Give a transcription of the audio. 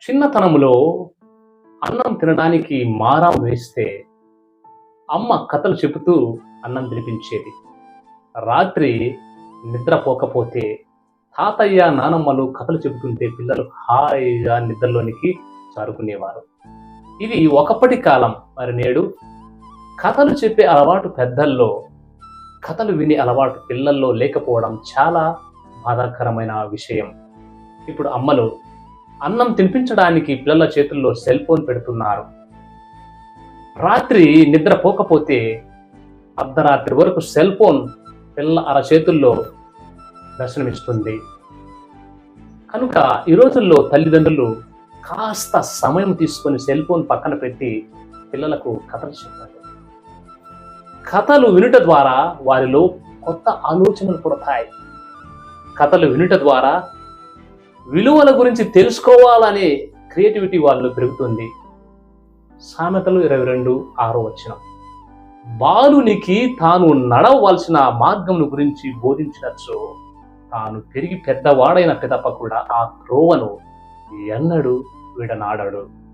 చిన్నతనంలో అన్నం తినడానికి మారం వేస్తే అమ్మ కథలు చెబుతూ అన్నం తినిపించేది. రాత్రి నిద్రపోకపోతే తాతయ్య నానమ్మలు కథలు చెబుతుంటే పిల్లలు హాయిగా నిద్రలోనికి జారుకునేవారు. ఇది ఒకప్పటి కాలం. మరి నేడు కథలు చెప్పే అలవాటు పెద్దల్లో, కథలు వినే అలవాటు పిల్లల్లో లేకపోవడం చాలా బాధాకరమైన విషయం. ఇప్పుడు అమ్మలు అన్నం తినిపించడానికి పిల్లల చేతుల్లో సెల్ ఫోన్ పెడుతున్నారు. రాత్రి నిద్రపోకపోతే అర్ధరాత్రి వరకు సెల్ ఫోన్ పిల్లల అరచేతుల్లో దర్శనమిస్తుంది. కనుక ఈ రోజుల్లో తల్లిదండ్రులు కాస్త సమయం తీసుకొని సెల్ ఫోన్ పక్కన పెట్టి పిల్లలకు కథలు చెప్పాలి. కథలు వినుట ద్వారా వారిలో కొత్త ఆలోచనలు పుడతాయి. కథలు వినుట ద్వారా విలువల గురించి తెలుసుకోవాలనే క్రియేటివిటీ వాళ్ళు పెరుగుతుంది. సామెతలు 22:6 బాలునికి తాను నడవవలసిన మార్గమును గురించి బోధించినచో తాను పెరిగి పెద్దవాడైన పిదప కూడా ఆ త్రోవను ఎన్నడూ విడనాడడు.